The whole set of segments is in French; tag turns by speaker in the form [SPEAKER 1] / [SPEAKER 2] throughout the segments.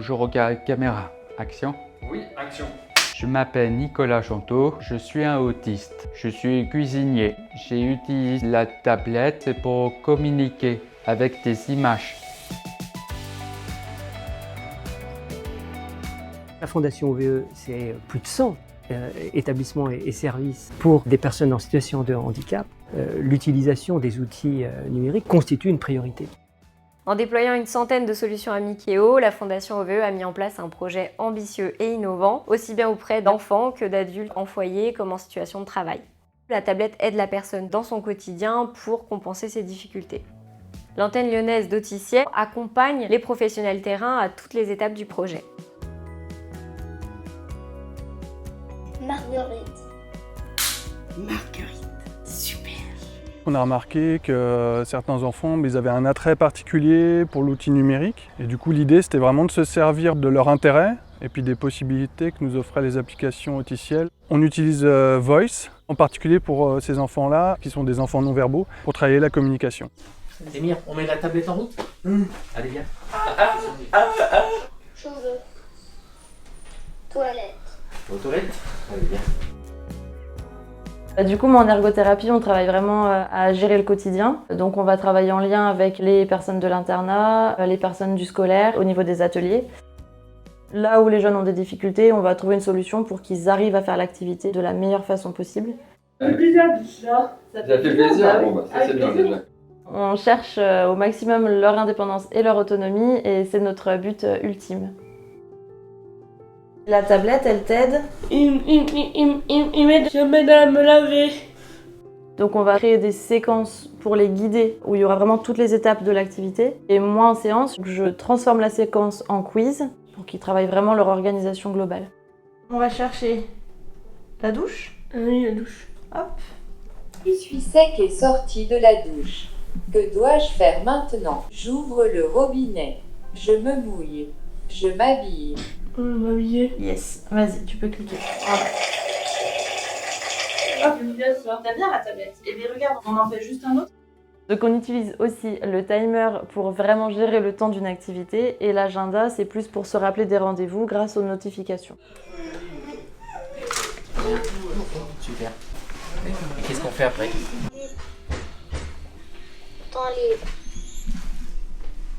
[SPEAKER 1] je regarde caméra. Action.
[SPEAKER 2] Oui, action.
[SPEAKER 1] Je m'appelle Nicolas Chanteau, je suis un autiste. Je suis cuisinier. J'utilise la tablette pour communiquer avec des images.
[SPEAKER 3] La Fondation OVE, c'est plus de 100 établissements et services pour des personnes en situation de handicap. L'utilisation des outils numériques constitue une priorité.
[SPEAKER 4] En déployant une centaine de solutions à Mikeo, la Fondation OVE a mis en place un projet ambitieux et innovant, aussi bien auprès d'enfants que d'adultes en foyer comme en situation de travail. La tablette aide la personne dans son quotidien pour compenser ses difficultés. L'antenne lyonnaise d'Auticiel accompagne les professionnels terrain à toutes les étapes du projet.
[SPEAKER 5] Marguerite. Super.
[SPEAKER 6] On a remarqué que certains enfants ils avaient un attrait particulier pour l'outil numérique. Et du coup, l'idée, c'était vraiment de se servir de leur intérêt et puis des possibilités que nous offraient les applications Auticiel. On utilise Voice, en particulier pour ces enfants-là, qui sont des enfants non-verbaux, pour travailler la communication.
[SPEAKER 7] Émir, on met la tablette en route. Allez, viens.
[SPEAKER 5] Cheveux. Toilette.
[SPEAKER 7] Aux toilettes. Allez, viens.
[SPEAKER 8] Du coup, moi, en ergothérapie, on travaille vraiment à gérer le quotidien. Donc, on va travailler en lien avec les personnes de l'internat, les personnes du scolaire, au niveau des ateliers. Là où les jeunes ont des difficultés, on va trouver une solution pour qu'ils arrivent à faire l'activité de la meilleure façon possible.
[SPEAKER 2] Ça fait plaisir. Bon, ça c'est bien déjà.
[SPEAKER 8] On cherche au maximum leur indépendance et leur autonomie et c'est notre but ultime. La tablette, elle t'aide.
[SPEAKER 5] Il m'aide jamais à me laver.
[SPEAKER 8] Donc on va créer des séquences pour les guider où il y aura vraiment toutes les étapes de l'activité. Et moi en séance, je transforme la séquence en quiz pour qu'ils travaillent vraiment leur organisation globale. On va chercher la douche.
[SPEAKER 5] Oui, la douche.
[SPEAKER 8] Hop.
[SPEAKER 9] Je suis sec et sorti de la douche. Que dois-je faire maintenant? J'ouvre le robinet. Je me mouille. Je m'habille.
[SPEAKER 5] M'habiller.
[SPEAKER 8] Yes, vas-y, tu peux cliquer.
[SPEAKER 5] J'aime bien ça.
[SPEAKER 8] T'as bien la tablette. Et bien regarde, on en fait juste un autre. Donc on utilise aussi le timer pour vraiment gérer le temps d'une activité et l'agenda c'est plus pour se rappeler des rendez-vous grâce aux notifications.
[SPEAKER 7] Super. Et qu'est-ce qu'on fait après?
[SPEAKER 5] Temps libre.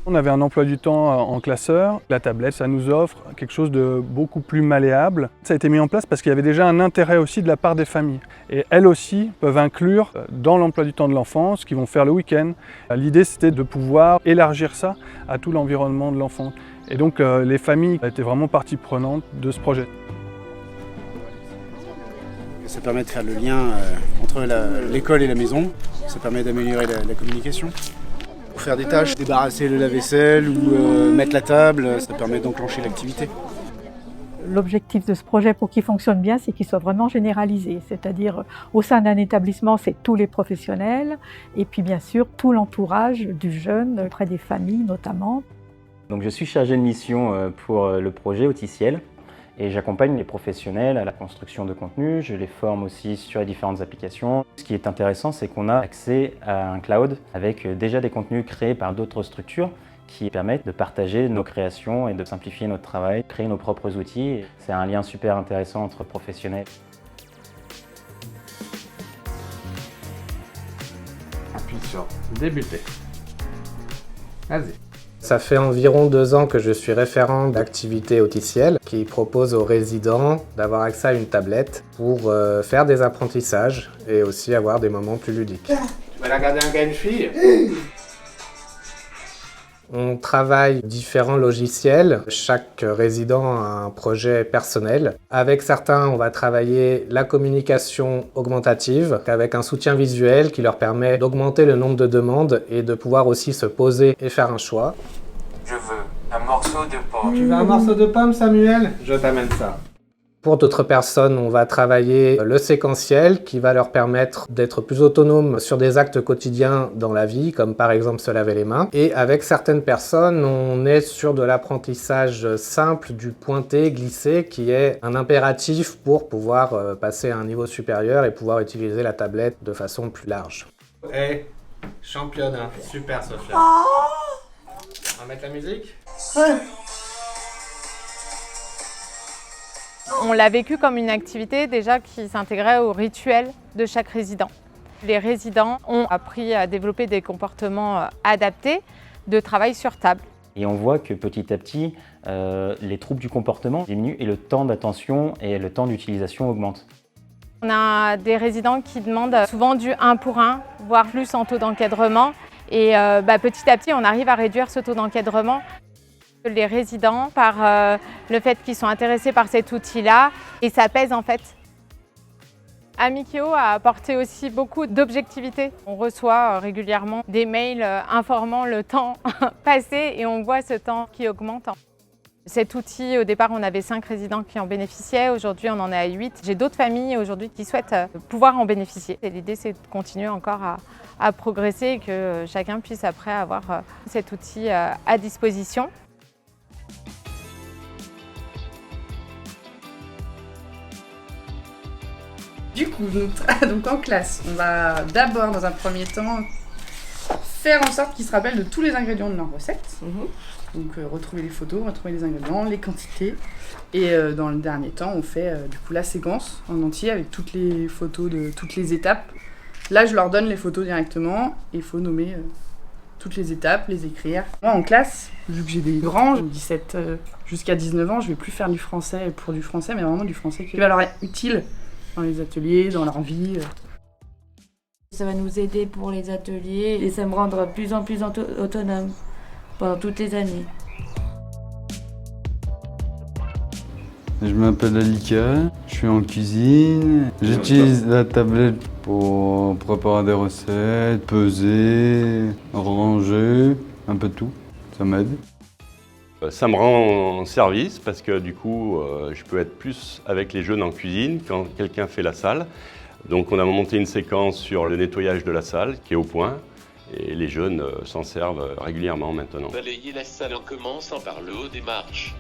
[SPEAKER 6] On avait un emploi du temps en classeur. La tablette, ça nous offre quelque chose de beaucoup plus malléable. Ça a été mis en place parce qu'il y avait déjà un intérêt aussi de la part des familles. Et elles aussi peuvent inclure dans l'emploi du temps de l'enfant ce qu'ils vont faire le week-end. L'idée, c'était de pouvoir élargir ça à tout l'environnement de l'enfant. Et donc, les familles étaient vraiment partie prenante de ce projet.
[SPEAKER 10] Ça permet de faire le lien entre l'école et la maison. Ça permet d'améliorer la communication. Pour faire des tâches, débarrasser le lave-vaisselle ou mettre la table, ça permet d'enclencher l'activité.
[SPEAKER 11] L'objectif de ce projet, pour qu'il fonctionne bien, c'est qu'il soit vraiment généralisé. C'est-à-dire, au sein d'un établissement, c'est tous les professionnels et puis bien sûr tout l'entourage du jeune, auprès des familles notamment.
[SPEAKER 12] Donc, je suis chargé de mission pour le projet Auticiel. Et j'accompagne les professionnels à la construction de contenu, je les forme aussi sur les différentes applications. Ce qui est intéressant, c'est qu'on a accès à un cloud avec déjà des contenus créés par d'autres structures qui permettent de partager nos créations et de simplifier notre travail, créer nos propres outils. C'est un lien super intéressant entre professionnels.
[SPEAKER 2] Appuie sur débuter. Vas-y.
[SPEAKER 13] Ça fait environ 2 ans que je suis référent d'activité Auticiel qui propose aux résidents d'avoir accès à une tablette pour faire des apprentissages et aussi avoir des moments plus ludiques.
[SPEAKER 2] Tu vas regarder un gars et une fille?
[SPEAKER 13] On travaille différents logiciels, chaque résident a un projet personnel. Avec certains, on va travailler la communication augmentative avec un soutien visuel qui leur permet d'augmenter le nombre de demandes et de pouvoir aussi se poser et faire un choix.
[SPEAKER 2] Je veux un morceau de pomme.
[SPEAKER 10] Tu veux un morceau de pomme, Samuel?
[SPEAKER 2] Je t'amène ça.
[SPEAKER 13] Pour d'autres personnes, on va travailler le séquentiel qui va leur permettre d'être plus autonomes sur des actes quotidiens dans la vie, comme par exemple se laver les mains. Et avec certaines personnes, on est sur de l'apprentissage simple du pointer-glisser qui est un impératif pour pouvoir passer à un niveau supérieur et pouvoir utiliser la tablette de façon plus large.
[SPEAKER 2] Hey, championne, super Sophia. On va mettre la musique?
[SPEAKER 14] On l'a vécu comme une activité déjà qui s'intégrait au rituel de chaque résident. Les résidents ont appris à développer des comportements adaptés de travail sur table.
[SPEAKER 12] Et on voit que petit à petit, les troubles du comportement diminuent et le temps d'attention et le temps d'utilisation augmentent.
[SPEAKER 14] On a des résidents qui demandent souvent du 1 pour 1, voire plus en taux d'encadrement. Et petit à petit, on arrive à réduire ce taux d'encadrement. Les résidents, par le fait qu'ils sont intéressés par cet outil-là, et ça pèse en fait. Amikéo a apporté aussi beaucoup d'objectivité. On reçoit régulièrement des mails informant le temps passé et on voit ce temps qui augmente. Cet outil, au départ, on avait 5 résidents qui en bénéficiaient. Aujourd'hui, on en est à 8. J'ai d'autres familles aujourd'hui qui souhaitent pouvoir en bénéficier. Et l'idée, c'est de continuer encore à progresser et que chacun puisse après avoir cet outil à disposition.
[SPEAKER 15] Du coup, donc en classe, on va d'abord, dans un premier temps, faire en sorte qu'ils se rappellent de tous les ingrédients de leur recette. Donc retrouver les photos, retrouver les ingrédients, les quantités. Et dans le dernier temps, on fait du coup la séquence en entier avec toutes les photos de toutes les étapes. Là, je leur donne les photos directement. Il faut nommer toutes les étapes, les écrire. Moi, en classe, vu que j'ai des grands, 17 jusqu'à 19 ans, je vais plus faire du français pour du français, mais vraiment du français qui va leur être utile dans les ateliers, dans leur vie.
[SPEAKER 16] Ça va nous aider pour les ateliers et ça me rendra de plus en plus autonome pendant toutes les années.
[SPEAKER 1] Je m'appelle Alika, je suis en cuisine. J'utilise la tablette pour préparer des recettes, peser, ranger, un peu tout. Ça m'aide.
[SPEAKER 17] Ça me rend en service parce que du coup, je peux être plus avec les jeunes en cuisine quand quelqu'un fait la salle. Donc on a monté une séquence sur le nettoyage de la salle qui est au point et les jeunes s'en servent régulièrement maintenant.
[SPEAKER 18] Balayer la salle en commençant par le haut des marches.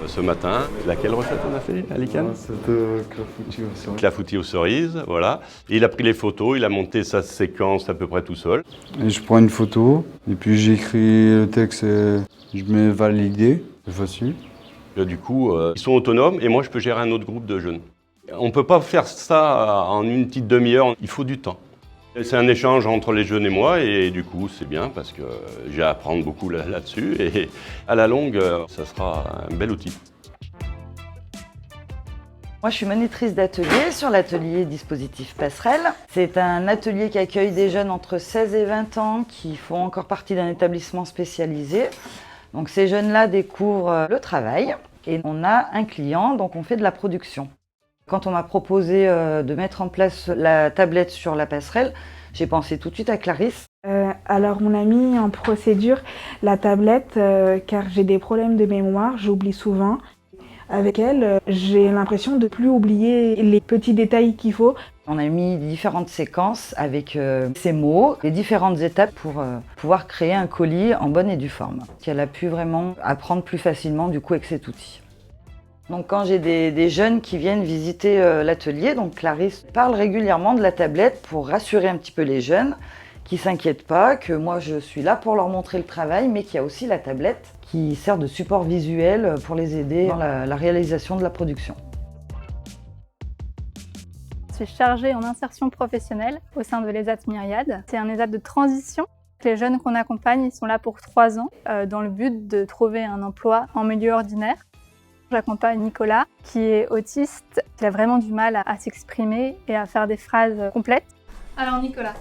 [SPEAKER 17] Ce matin, laquelle recette on a fait, Alicane?
[SPEAKER 1] C'était clafoutis aux cerises.
[SPEAKER 17] Clafoutis aux cerises, voilà. Et il a pris les photos, il a monté sa séquence à peu près tout seul.
[SPEAKER 1] Et je prends une photo, et puis j'écris le texte et je mets valider, c'est facile.
[SPEAKER 17] Et du coup, ils sont autonomes et moi je peux gérer un autre groupe de jeunes. On ne peut pas faire ça en une petite demi-heure, il faut du temps. C'est un échange entre les jeunes et moi et du coup c'est bien parce que j'ai à apprendre beaucoup là-dessus et à la longue ça sera un bel outil.
[SPEAKER 19] Moi je suis monitrice d'atelier sur l'atelier dispositif Passerelle. C'est un atelier qui accueille des jeunes entre 16 et 20 ans qui font encore partie d'un établissement spécialisé. Donc ces jeunes-là découvrent le travail et on a un client, donc on fait de la production. Quand on m'a proposé de mettre en place la tablette sur la passerelle, j'ai pensé tout de suite à Clarisse.
[SPEAKER 20] Alors on a mis en procédure la tablette car j'ai des problèmes de mémoire, j'oublie souvent. Avec elle, j'ai l'impression de ne plus oublier les petits détails qu'il faut.
[SPEAKER 19] On a mis différentes séquences avec ces mots, les différentes étapes pour pouvoir créer un colis en bonne et due forme. Qu'elle a pu vraiment apprendre plus facilement du coup avec cet outil. Donc quand j'ai des jeunes qui viennent visiter l'atelier, donc Clarisse parle régulièrement de la tablette pour rassurer un petit peu les jeunes, qui ne s'inquiètent pas, que moi je suis là pour leur montrer le travail, mais qu'il y a aussi la tablette qui sert de support visuel pour les aider dans la réalisation de la production.
[SPEAKER 21] Je suis chargée en insertion professionnelle au sein de l'ESAT Myriade. C'est un ESAT de transition. Les jeunes qu'on accompagne, ils sont là pour 3 ans dans le but de trouver un emploi en milieu ordinaire. J'accompagne Nicolas, qui est autiste, qui a vraiment du mal à s'exprimer et à faire des phrases complètes.
[SPEAKER 22] Alors Nicolas,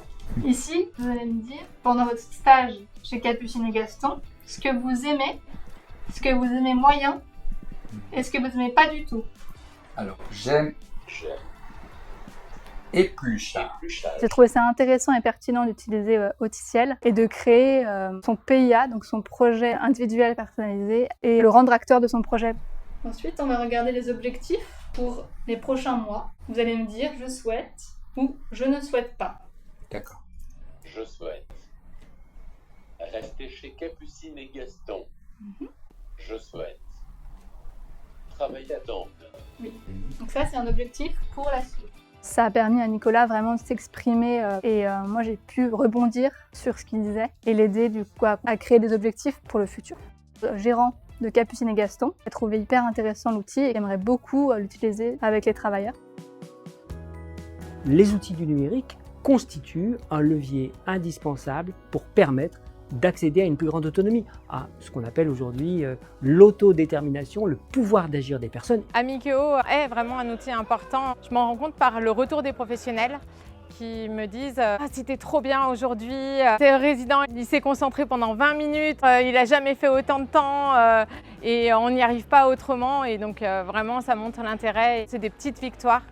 [SPEAKER 22] ici, vous allez me dire, pendant votre stage chez Capucine et Gaston, ce que vous aimez moyen, et ce que vous aimez pas du tout.
[SPEAKER 23] Alors, j'aime. Épluchage.
[SPEAKER 21] J'ai trouvé ça intéressant et pertinent d'utiliser Auticiel et de créer son PIA, donc son projet individuel personnalisé, et le rendre acteur de son projet.
[SPEAKER 22] Ensuite, on va regarder les objectifs pour les prochains mois. Vous allez me dire « je souhaite » ou « je ne souhaite pas ».
[SPEAKER 23] D'accord.
[SPEAKER 18] Je souhaite rester chez Capucine et Gaston. Je souhaite travailler à temps plein.
[SPEAKER 22] Oui. Donc ça, c'est un objectif pour la suite.
[SPEAKER 21] Ça a permis à Nicolas vraiment de s'exprimer et moi j'ai pu rebondir sur ce qu'il disait et l'aider du coup à créer des objectifs pour le futur. Gérant de Capucine et Gaston. Elle a trouvé hyper intéressant l'outil et aimerait beaucoup l'utiliser avec les travailleurs.
[SPEAKER 3] Les outils du numérique constituent un levier indispensable pour permettre d'accéder à une plus grande autonomie, à ce qu'on appelle aujourd'hui l'autodétermination, le pouvoir d'agir des personnes.
[SPEAKER 14] Amikéo est vraiment un outil important. Je m'en rends compte par le retour des professionnels qui me disent ah, c'était trop bien aujourd'hui, ce résident il s'est concentré pendant 20 minutes, il n'a jamais fait autant de temps et on n'y arrive pas autrement. Et donc vraiment ça montre l'intérêt. C'est des petites victoires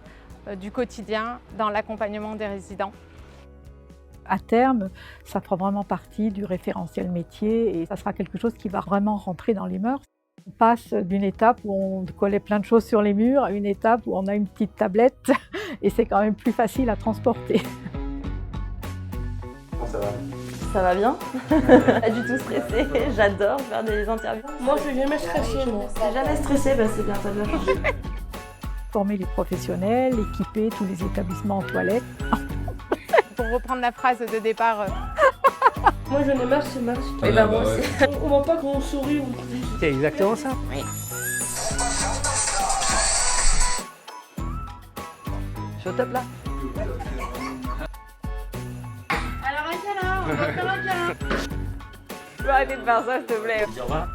[SPEAKER 14] du quotidien dans l'accompagnement des résidents.
[SPEAKER 11] À terme, ça fera vraiment partie du référentiel métier et ça sera quelque chose qui va vraiment rentrer dans les mœurs. On passe d'une étape où on collait plein de choses sur les murs à une étape où on a une petite tablette et c'est quand même plus facile à transporter.
[SPEAKER 12] Comment ça va?
[SPEAKER 8] Ça va bien. Pas du tout stressée, j'adore faire des interviews.
[SPEAKER 5] Moi, je suis jamais stressée, moi.
[SPEAKER 8] T'es jamais stressée, bah c'est bien, ça doit changer.
[SPEAKER 11] Former les professionnels, équiper tous les établissements en toilettes.
[SPEAKER 14] Pour reprendre la phrase de départ.
[SPEAKER 5] Moi, j'en ai marre, c'est masque.
[SPEAKER 3] Et ben moi aussi.
[SPEAKER 5] On voit pas qu'on sourit ou
[SPEAKER 3] C'est exactement ça.
[SPEAKER 14] Oui.
[SPEAKER 19] Je suis au top là.
[SPEAKER 22] Alors à quelle heure? On va faire un câlin.
[SPEAKER 14] Tu peux arrêter de faire ça, s'il te plaît.
[SPEAKER 3] Au revoir.